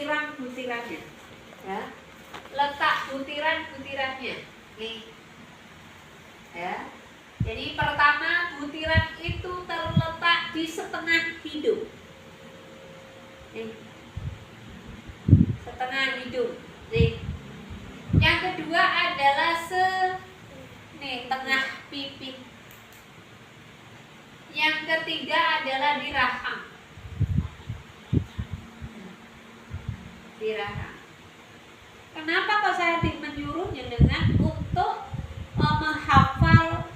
butiran-butirannya. Ya. Letak butiran-butirannya. Nih. Ya. Jadi pertama butiran itu terletak di setengah hidung. Nih. Setengah hidung. Nih. Yang kedua adalah tengah pipi. Yang ketiga adalah di rahang. Di rahang. Kenapa kok saya menyuruh jenengan untuk menghafal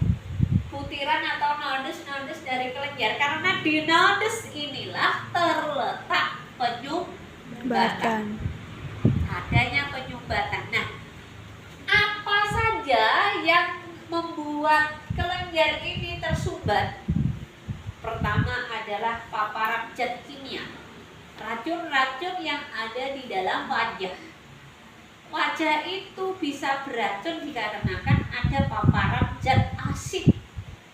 butiran atau nodes-nodes dari kelenjar? Karena di nodes inilah terletak penyumbatan. Adanya penyumbatan. Nah, apa saja yang membuat kelenjar ini tersumbat? Pertama adalah paparan zat kimia, racun-racun yang ada di dalam wajah. Wajah itu bisa beracun dikarenakan ada paparan zat asid.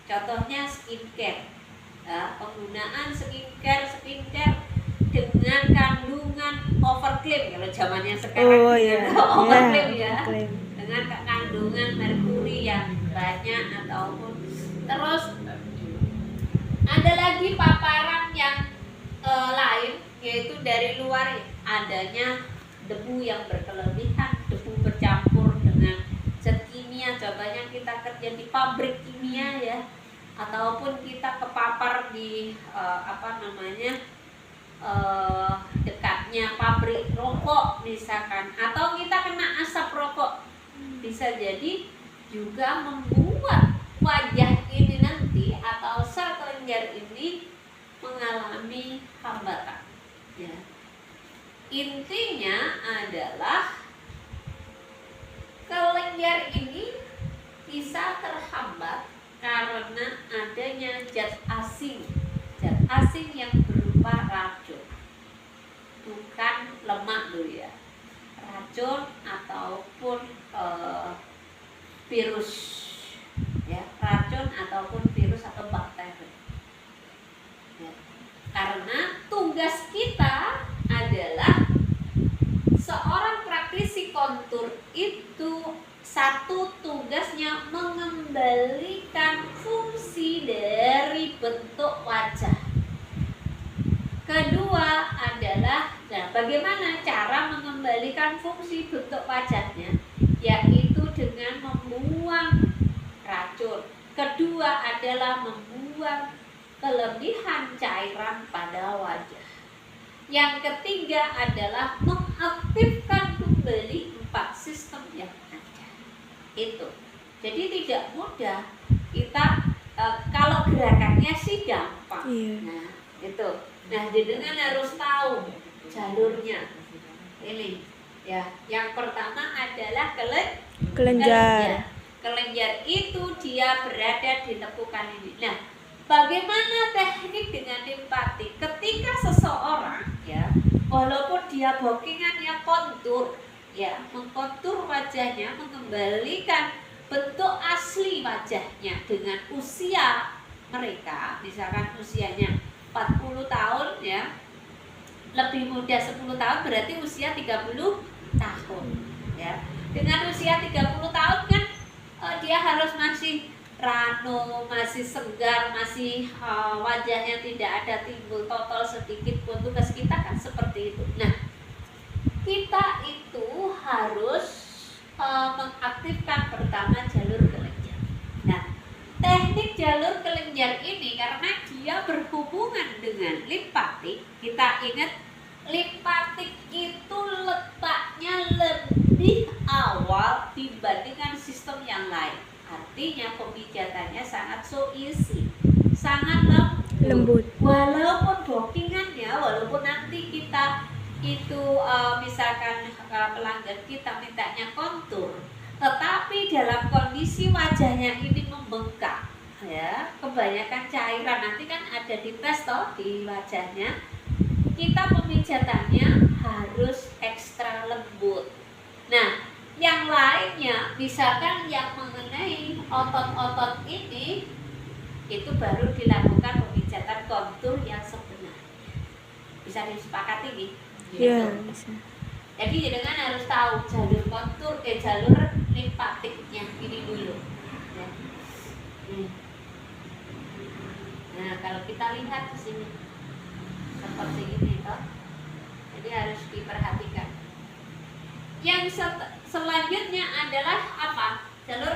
Contohnya skincare. Penggunaan skincare dengan kandungan overclaim, kalau zamannya sekarang overclaim ya, dengan kandungan merkuri yang banyak ataupun terus ada lagi paparan yang lain, yaitu dari luar adanya debu yang berkelebihan, debu bercampur dengan zat kimia. Contohnya kita kerja di pabrik kimia ya, ataupun kita kepapar di dekatnya pabrik rokok misalkan, atau kita kena asap rokok, bisa jadi juga membuat wajah ini nanti atau sel kelenjar ini mengalami hambatan ya. Intinya adalah kelenjar ini bisa terhambat karena adanya zat asing yang berupa racun, bukan lemak dulu ya, racun ataupun virus ya, racun ataupun virus atau bakteri ya. Karena tugas kita adalah seorang praktisi kontur itu satu tugasnya mengembalikan fungsi dari bentuk wajah. Kedua adalah bagaimana cara mengembalikan fungsi bentuk wajahnya, yaitu dengan membuang racun. Kedua adalah membuang kelebihan cairan pada wajah. Yang ketiga adalah mengaktifkan kembali 4 sistem yang ada. Itu. Jadi tidak mudah. Kita kalau gerakannya sih gampang. Iya. Nah, itu. Nah, jenengan harus tahu jalurnya. Ini ya. Yang pertama adalah kelenjar. Kelenjar itu dia berada di lekukan ini. Nah, bagaimana teknik dengan limpatik? Ketika seseorang ya, walaupun dia bookingannya kontur ya, mengkontur wajahnya, mengembalikan bentuk asli wajahnya dengan usia mereka, misalkan usianya 40 tahun ya, lebih muda 10 tahun berarti usia 30 tahun ya. Dengan usia 30 tahun kan dia harus masih rano, masih segar, masih wajahnya tidak ada timbul totol sedikit pun. Tugas kita kan seperti itu. Nah, kita itu harus mengaktifkan pertama jalur kelenjar. Nah, teknik jalur kelenjar ini karena dia berhubungan dengan limpatik. Kita ingat limpatik itu letaknya lebih awal dibandingkan sistem yang lain. Artinya pemijatannya sangat so easy, sangat lembut. Walaupun bookingannya, walaupun nanti kita itu misalkan pelanggan kita mintanya kontur, tetapi dalam kondisi wajahnya ini membengkak ya, kebanyakan cairan, nanti kan ada di tes di wajahnya, kita pemijatannya harus ekstra lembut. Nah, yang lainnya misalkan yang mengenai otot-otot ini, itu baru dilakukan pemijatan kontur yang sebenarnya. Bisa disepakati nih? Iya, gitu. bisa. Jadi jenengan harus tahu jalur limpatiknya ini dulu. Ya. Nah, kalau kita lihat di sini seperti ini toh. Jadi harus diperhatikan. Yang selanjutnya adalah apa? Jalur